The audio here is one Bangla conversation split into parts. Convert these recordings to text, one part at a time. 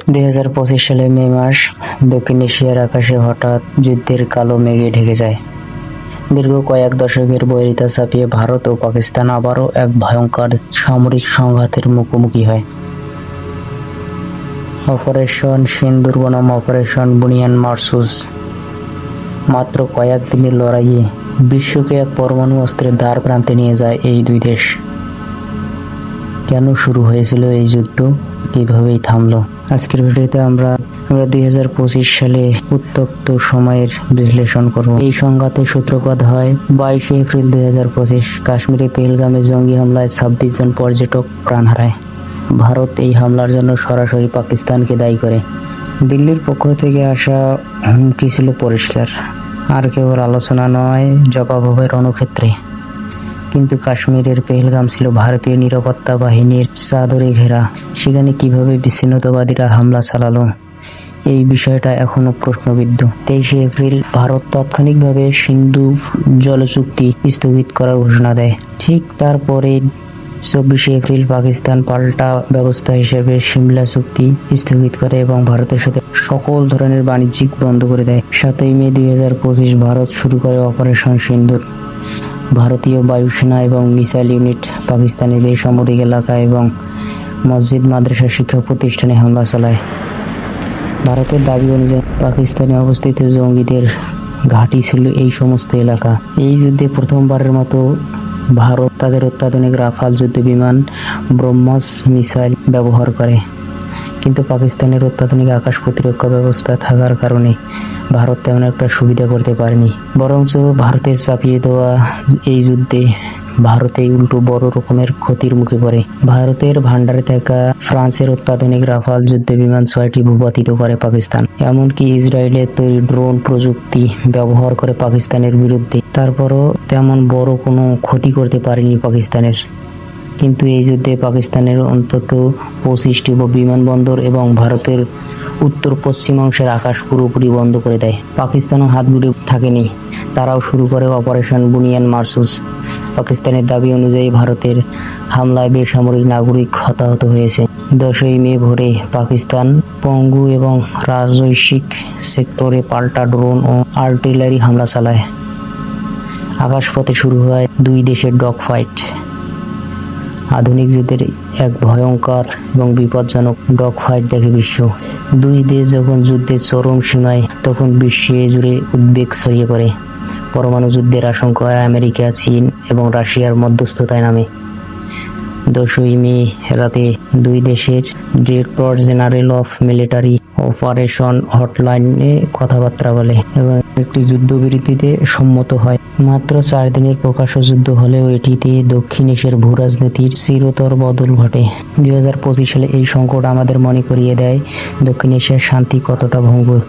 2025 সালে মে মাস দক্ষিণ এশিয়ার আকাশে হঠাৎ যুদ্ধের কালো মেঘে ঢেকে যায়। দীর্ঘ কয়েক দশকের বৈরিতা ছাপিয়ে ভারত ও পাকিস্তান আবারও এক ভয়ঙ্কর সামরিক সংঘাতের মুখোমুখি হয়। অপারেশন সিন্দুর বনাম অপারেশন বুনিয়ান মারসুস। মাত্র কয়েক দিনের লড়াইয়ে বিশ্বকে এক পরমাণু অস্ত্রের দ্বার প্রান্তে নিয়ে যায় এই দুই দেশ। কেন শুরু হয়েছিল এই যুদ্ধ, কিভাবেই থামলো? আজকের ভিডিওতে আমরা 2025 সালে উত্তপ্ত সময়ের বিশ্লেষণ করব। এই সংঘাতের সূত্রপাত হয় 22 এপ্রিল 2025 কাশ্মীরে পেহেলগামে জঙ্গি হামলায় 26 জন পর্যটক প্রাণ হারায়। ভারত এই হামলার জন্য সরাসরি পাকিস্তানকে দায়ী করে। দিল্লির পক্ষ থেকে আসা হুমকি ছিল পরিষ্কার, আর কেবল আলোচনা নয়, জবাব হবে রণক্ষেত্রে। কিন্তু কাশ্মীরের পেহেলগাম ছিল ভারতীয় নিরাপত্তা বাহিনীর চাদরে ঘেরা। সেখানে কিভাবে বিচ্ছিন্নতাবাদীরা হামলা চালালো, এই বিষয়টা এখনো প্রশ্নবিদ্ধ। 23 এপ্রিল ভারত তাৎক্ষণিকভাবে সিন্ধু জল চুক্তি স্থগিত করার ঘোষণা দেয়। ঠিক তারপরে 24 এপ্রিল পাকিস্তান পাল্টা ব্যবস্থা হিসেবে সিমলা চুক্তি স্থগিত করে এবং ভারতের সাথে সকল ধরনের বাণিজ্যিক বন্ধ করে দেয়। 7 মে 2025 ভারত শুরু করে অপারেশন সিন্দুর। ভারতীয় বায়ুসেনা এবং মিসাইল ইউনিট পাকিস্তানের বেসামরিক এলাকা এবং মসজিদ, মাদ্রাসা, শিক্ষা প্রতিষ্ঠানে হামলা চালায়। ভারতের দাবি অনুযায়ী পাকিস্তানে অবস্থিত জঙ্গিদের ঘাঁটি ছিল এই সমস্ত এলাকা। এই যুদ্ধে প্রথমবারের মতো ভারত তাদের অত্যাধুনিক রাফাল যুদ্ধ বিমান ব্রহ্মস মিসাইল ব্যবহার করে, কিন্তু পাকিস্তানের অত্যাধুনিক আকাশ প্রতিরক্ষা ব্যবস্থা থাকার কারণে ভারত তেমন একটা সুবিধা করতে পারেনি। বরঞ্চ ভারতের চাপিয়ে দেওয়া এই যুদ্ধে ভারতেই উল্টো বড় রকমের ক্ষতির মুখে পড়ে। ভারতের ভান্ডারে থাকা ফ্রান্সের অত্যাধুনিক রাফাল যুদ্ধ বিমান 6টি ভূপাতিত করে পাকিস্তান। এমনকি ইসরায়েলের তৈরি ড্রোন প্রযুক্তি ব্যবহার করে পাকিস্তানের বিরুদ্ধে। তারপরও তেমন বড় কোনো ক্ষতি করতে পারেনি পাকিস্তানের। কিন্তু এই যুদ্ধে পাকিস্তানের অন্তত 25টি বিমানবন্দর এবং ভারতের উত্তর পশ্চিমাংশের আকাশ পুরোপুরি বন্ধ করে দেয়। পাকিস্তানও হাত গুটিয়ে থাকেনি, তারাও শুরু করে অপারেশন বুনিয়ান মারসুস। পাকিস্তানের দাবি অনুযায়ী ভারতের হামলায় বেসামরিক নাগরিক হতাহত হয়েছে। 10 মে ভোরে পাকিস্তান পঙ্গু এবং রাজনৈতিক সেক্টরে পাল্টা ড্রোন ও আর্টিলারি হামলা চালায়। আকাশপথে শুরু হয় দুই দেশের ডগ ফাইট। আধুনিক যুদ্ধের এক ভয়ঙ্কর এবং বিপজ্জনক ডগ ফাইট দেখে বিশ্ব। দুই দেশ যখন যুদ্ধের চরম সীমায়, তখন বিশ্বে জুড়ে উদ্বেগ ছড়িয়ে পড়ে। পরমাণু যুদ্ধের আশঙ্কায় আমেরিকা, চীন এবং রাশিয়ার মধ্যস্থতায় নামে। 10 মে রাতে দুই দেশের director general of military operation হটলাইনে কথাবার্তা বলে এবং একটি যুদ্ধবিরতিতে সম্মত হয়। মাত্র 4 দিনের প্রকাশ্য যুদ্ধ হলেও এটিতে দক্ষিণ এশিয়ার ভূরাজনীতির চিরতর বদল ঘটে। 2025 সালে এই সংকট আমাদের মনে করিয়ে দেয় দক্ষিণ এশিয়ার শান্তি কতটা ভঙ্গুর।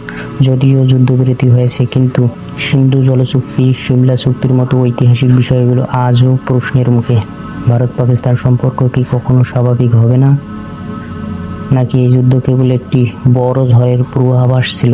যদিও যুদ্ধবিরতি হয়েছে, কিন্তু সিন্ধু জল চুক্তি, সিমলা চুক্তির মতো ঐতিহাসিক বিষয়গুলো আজও প্রশ্নের মুখে। ভারত পাকিস্তান সম্পর্ক কি কখনো স্বাভাবিক হবে না, নাকি এই যুদ্ধ কেবল একটি বড় ঝড়ের পূর্বাভাস ছিল?